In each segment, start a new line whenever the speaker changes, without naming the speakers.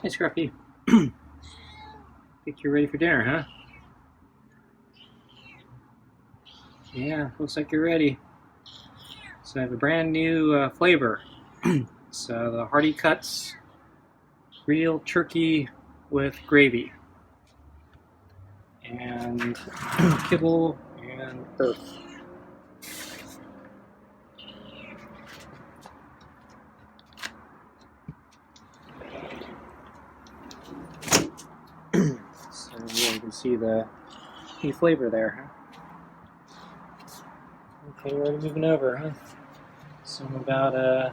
Hey, Scruffy. Think you're ready for dinner, huh? Yeah, looks like you're ready. So I have a brand new flavor. So the Hearty Cuts grilled turkey with gravy and kibble and earth. So yeah, you can see the new flavor there, huh? Okay, we're already moving over, huh? So I'm about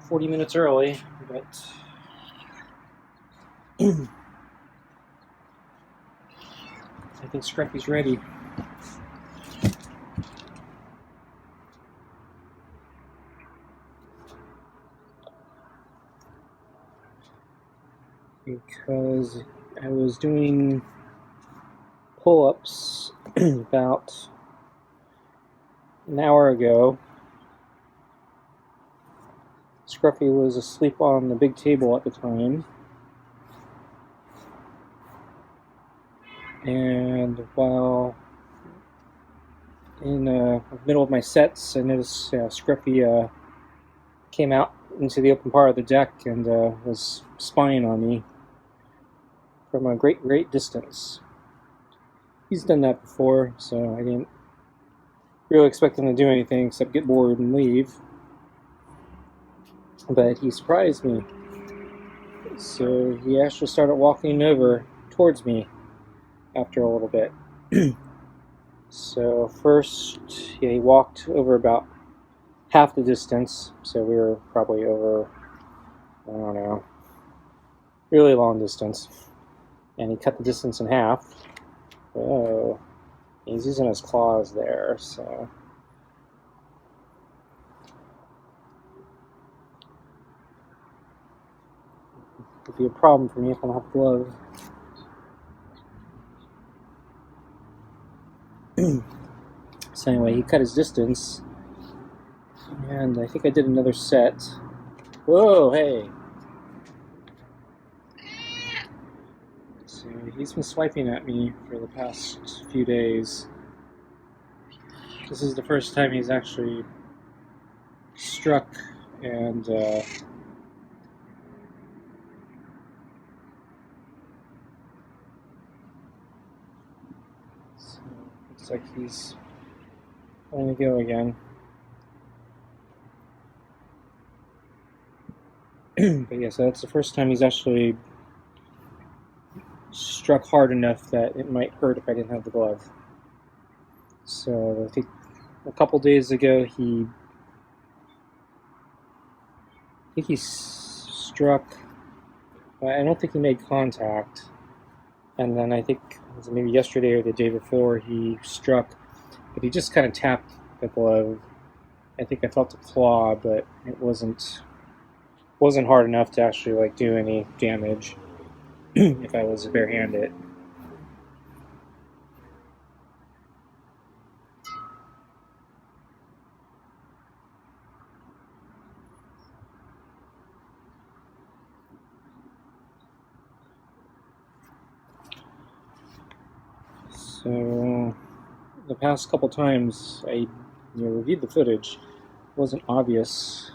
40 minutes early, but I think Scruffy's ready. Because I was doing pull-ups about an hour ago. Scruffy was asleep on the big table at the time, and while in the middle of my sets, I noticed Scruffy came out into the open part of the deck and was spying on me from a great distance. He's done that before, so I didn't really expect him to do anything except get bored and leave. But he surprised me. So he actually started walking over towards me after a little bit. So first, yeah, he walked over about half the distance. So we were probably over, I don't know, really long distance. And he cut the distance in half. Oh, he's using his claws there, so. It'd be a problem for me if I don't have a glove. So anyway, he cut his distance, and I think I did another set. Whoa, hey! So he's been swiping at me for the past few days. This is the first time he's actually struck and so looks like he's going to go again. But yeah, so that's the first time he's actually struck hard enough that it might hurt if I didn't have the glove. So I think a couple days ago he struck. I don't think he made contact. And then I think it was maybe yesterday or the day before he struck, but he just kind of tapped the glove. I think I felt a claw, but it wasn't hard enough to actually like do any damage if I was barehanded. So the past couple times I reviewed the footage, it wasn't obvious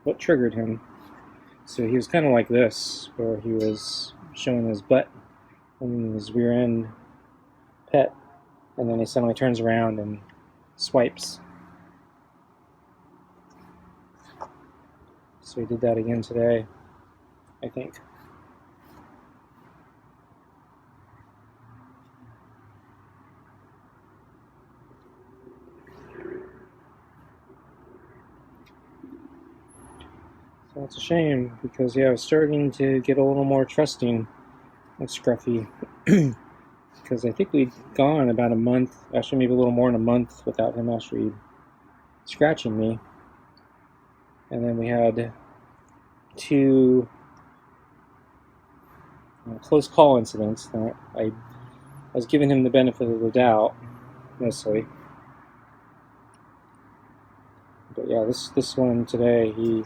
what triggered him. So he was kind of like this, where he was showing his butt and his rear end pet, and then he suddenly turns around and swipes. So he did that again today, I think. So it's a shame, because yeah, I was starting to get a little more trusting of Scruffy. Because I think we'd gone about a month, actually maybe a little more than a month, without him actually scratching me. And then we had two close call incidents that I was giving him the benefit of the doubt, mostly. But yeah, this one today, he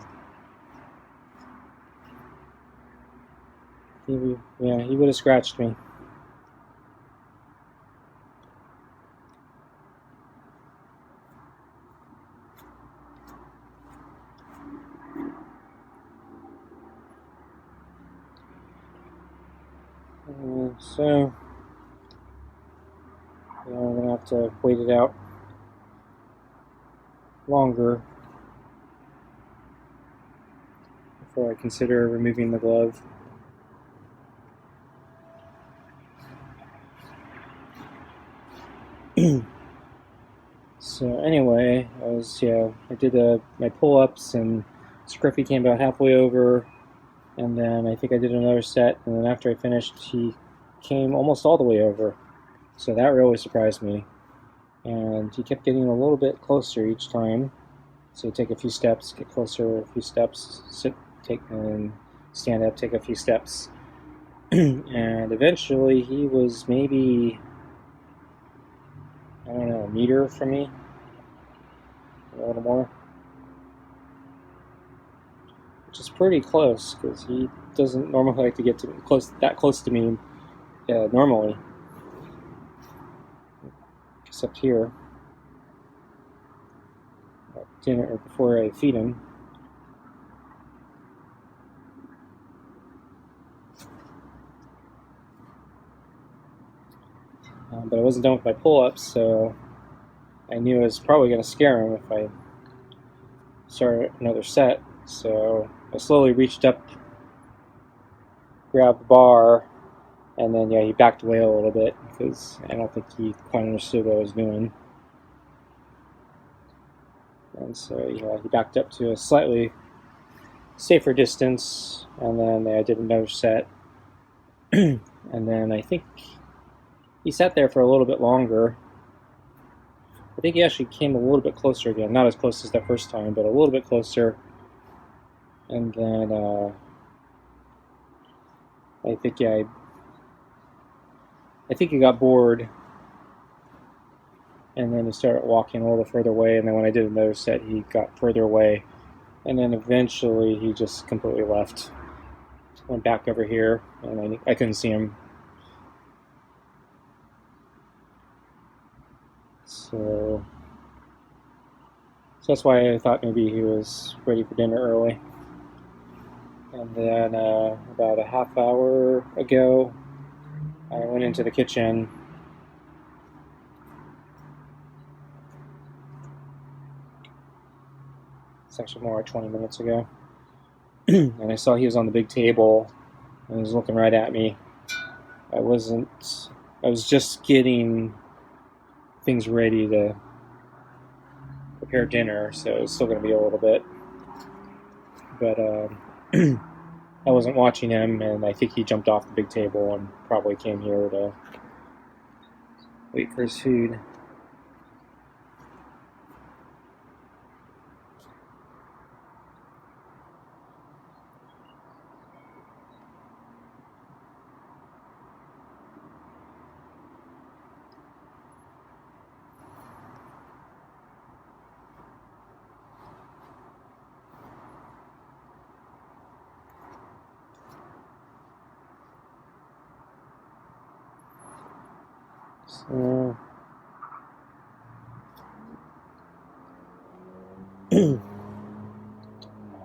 he would have scratched me. So, yeah, I'm gonna have to wait it out longer before I consider removing the glove. So anyway, I did my pull-ups, and Scruffy came about halfway over, and then I think I did another set, and then after I finished, he came almost all the way over. So that really surprised me. And he kept getting a little bit closer each time. So take a few steps, get closer, a few steps, sit, take, and stand up, take a few steps. And eventually he was maybe, I don't know, a meter from me, a little more. Which is pretty close, because he doesn't normally like to get that close to me normally. Except here. At dinner, or before I feed him. But I wasn't done with my pull-ups, so I knew I was probably going to scare him if I started another set. So I slowly reached up, grabbed the bar, and then he backed away a little bit because I don't think he quite understood what I was doing. And so he backed up to a slightly safer distance, and then I did another set. And then I think he sat there for a little bit longer. I think he actually came a little bit closer again. Not as close as that first time, but a little bit closer. And then I think he got bored. And then he started walking a little further away. And then when I did another set, he got further away. And then eventually he just completely left. Went back over here, and I couldn't see him. So that's why I thought maybe he was ready for dinner early. And then about a half hour ago, I went into the kitchen. It's actually more like 20 minutes ago. And I saw he was on the big table, and he was looking right at me. I was just getting things ready to prepare dinner, so it's still going to be a little bit. But I wasn't watching him, and I think he jumped off the big table and probably came here to wait for his food.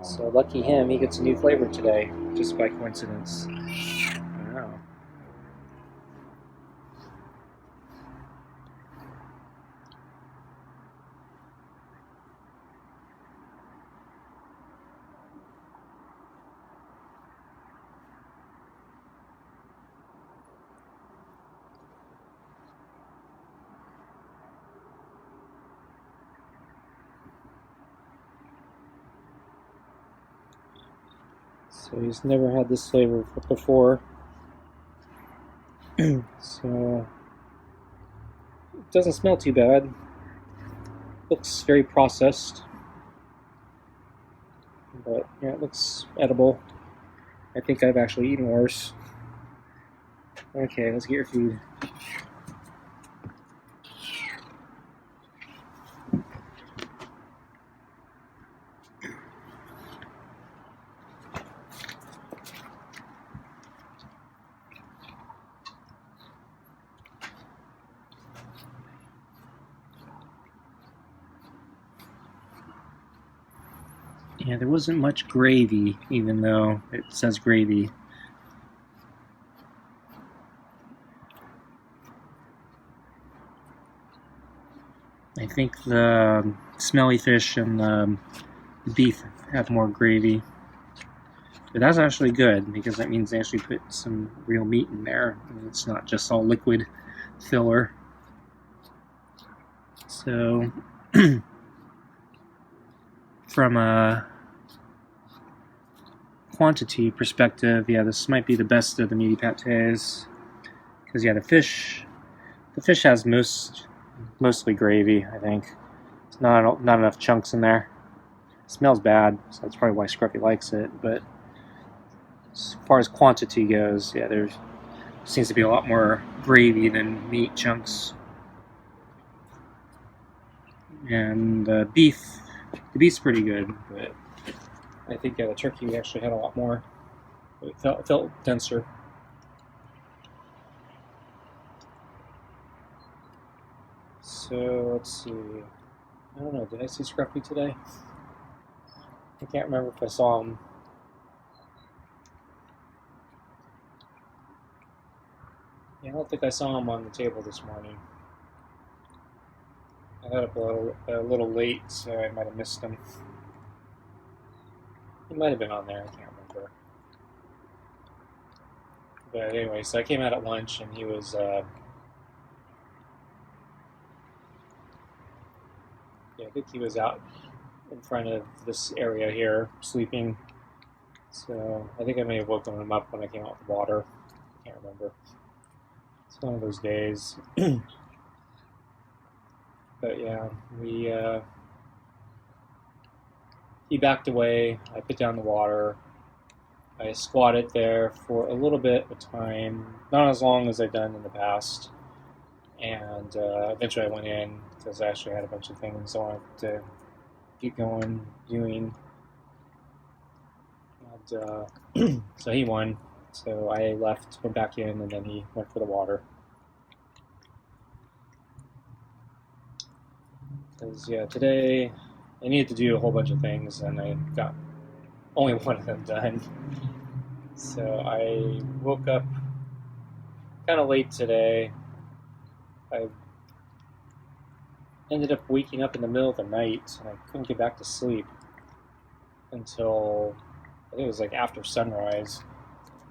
So lucky him, he gets a new flavor today, just by coincidence. Wow. So he's never had this flavor before. So it doesn't smell too bad. Looks very processed. But yeah, it looks edible. I think I've actually eaten worse. Okay, let's get your food. Yeah, there wasn't much gravy, even though it says gravy. I think the smelly fish and the beef have more gravy. But that's actually good, because that means they actually put some real meat in there. And it's not just all liquid filler. So, from a quantity perspective, yeah, this might be the best of the meaty patés. Because, yeah, the fish has mostly gravy, I think. It's not enough chunks in there. It smells bad, so that's probably why Scruffy likes it. But as far as quantity goes, yeah, there seems to be a lot more gravy than meat chunks. And the beef's pretty good, but I think the turkey actually had a lot more. It felt denser. So let's see. I don't know. Did I see Scruffy today? I can't remember if I saw him. Yeah, I don't think I saw him on the table this morning. I got up a little late, so I might have missed him. He might have been on there. I can't remember. But anyway, so I came out at lunch, and he was. Yeah, I think he was out in front of this area here, sleeping. So I think I may have woken him up when I came out with the water. I can't remember. It's one of those days. But yeah, he backed away. I put down the water. I squatted there for a little bit of time, not as long as I've done in the past. And eventually I went in because I actually had a bunch of things I wanted to get going doing. And so he won. So I left, went back in, and then he went for the water. Because, yeah, today I needed to do a whole bunch of things, and I got only one of them done. So I woke up kind of late today. I ended up waking up in the middle of the night, and I couldn't get back to sleep until I think it was like after sunrise.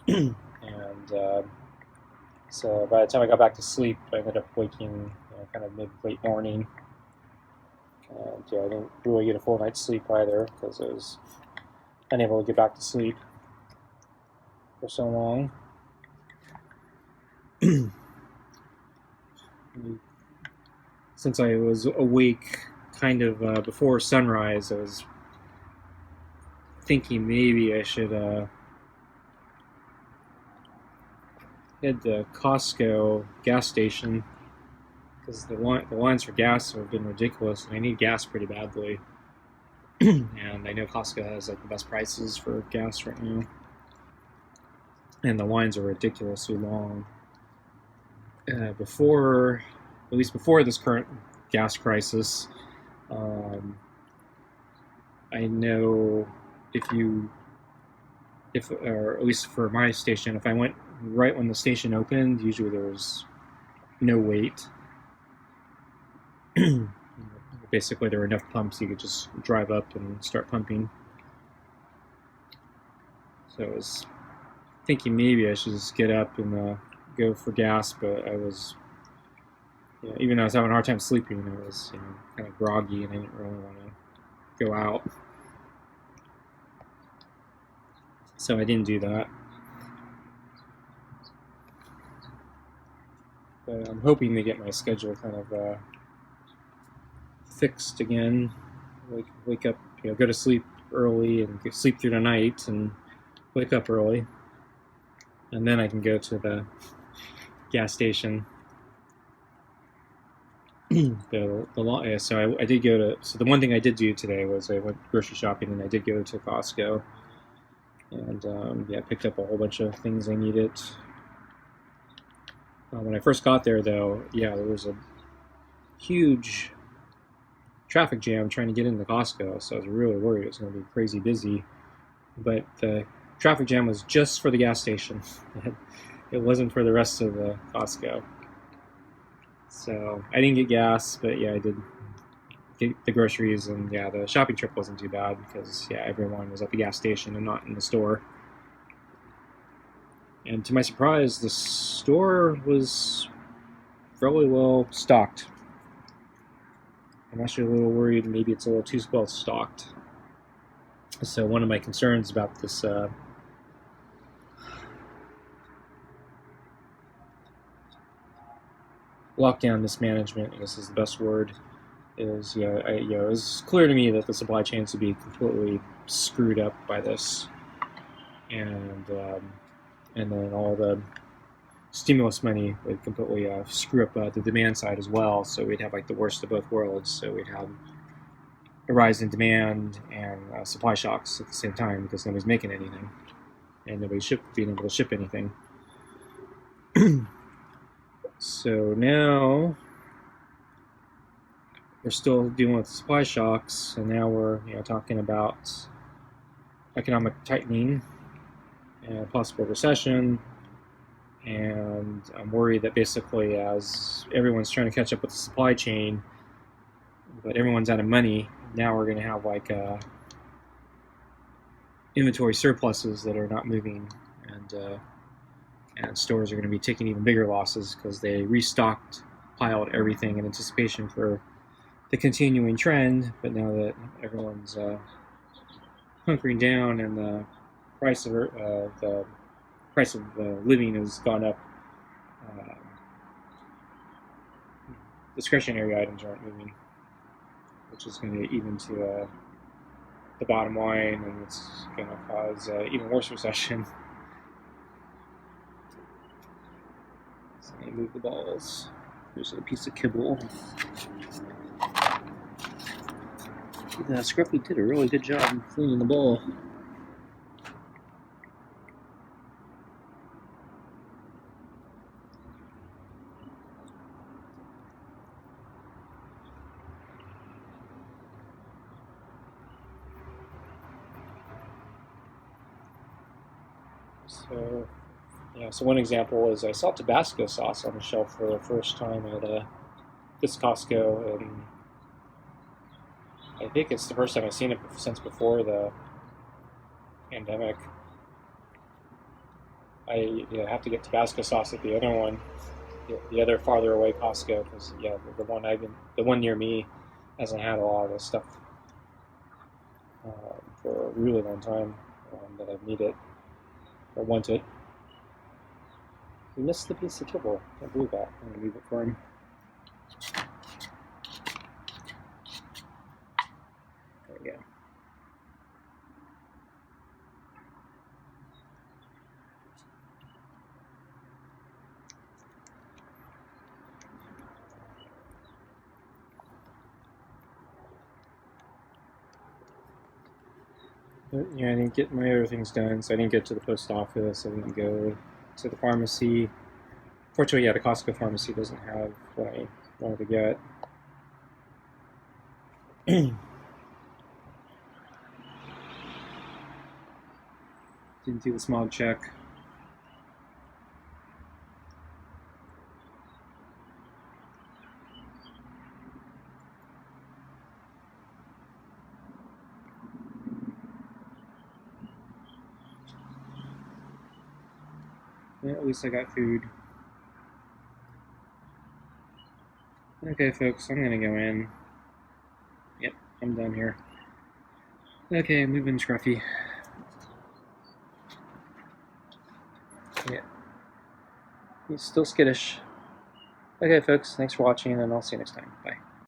And so by the time I got back to sleep, I ended up waking kind of late morning. And yeah, I didn't really get a full night's sleep either because I was unable to get back to sleep for so long. Since I was awake kind of before sunrise, I was thinking maybe I should head to Costco gas station because the lines for gas have been ridiculous, and I need gas pretty badly. And I know Costco has like the best prices for gas right now, and the lines are ridiculously long. At least before this current gas crisis, I know or at least for my station, if I went right when the station opened, usually there was no wait. Basically, there were enough pumps you could just drive up and start pumping. So I was thinking maybe I should just get up and go for gas, but I was, even though I was having a hard time sleeping, I was kind of groggy, and I didn't really want to go out. So I didn't do that. But I'm hoping to get my schedule kind of fixed again. Wake up, go to sleep early and sleep through the night and wake up early. And then I can go to the gas station. So I did go to. So the one thing I did do today was I went grocery shopping, and I did go to Costco, and picked up a whole bunch of things I needed. When I first got there, though, there was a huge traffic jam trying to get into Costco, so I was really worried it was going to be crazy busy. But the traffic jam was just for the gas station. It wasn't for the rest of the Costco. So I didn't get gas, but yeah, I did get the groceries, and yeah, the shopping trip wasn't too bad because yeah, everyone was at the gas station and not in the store. And to my surprise, the store was fairly well stocked. I'm actually a little worried maybe it's a little too well stocked. So one of my concerns about this lockdown mismanagement, I guess is the best word, is it was clear to me that the supply chains would be completely screwed up by this, and then all the stimulus money would completely screw up the demand side as well. So we'd have like the worst of both worlds. So we'd have a rise in demand and supply shocks at the same time because nobody's making anything and nobody's being able to ship anything. So now we're still dealing with supply shocks, and now we're talking about economic tightening and possible recession. And I'm worried that basically as everyone's trying to catch up with the supply chain, but everyone's out of money, now we're going to have like inventory surpluses that are not moving, and stores are going to be taking even bigger losses because they restocked, piled everything in anticipation for the continuing trend. But now that everyone's hunkering down and the price of living has gone up, discretionary items aren't moving, which is going to eat into the bottom line, and it's going to cause even worse recession. So let me move the balls. Here's a piece of kibble. Scruffy did a really good job cleaning the bowl. So one example is I saw Tabasco sauce on the shelf for the first time at this Costco, and I think it's the first time I've seen it since before the pandemic. I have to get Tabasco sauce at the other one, the other farther away Costco, because the one near me hasn't had a lot of this stuff for a really long time that I need it or want it. He missed the piece of kibble. I can't believe that. I'm going to leave it for him. There we go. But, I didn't get my other things done, so I didn't get to the post office. I didn't go to the pharmacy. Fortunately, the Costco pharmacy doesn't have what I wanted to get. Didn't do the smog check. Yeah, at least I got food. Okay, folks, I'm gonna go in. Yep, I'm done here. Okay, moving Scruffy. Yeah. He's still skittish. Okay, folks, thanks for watching, and I'll see you next time. Bye.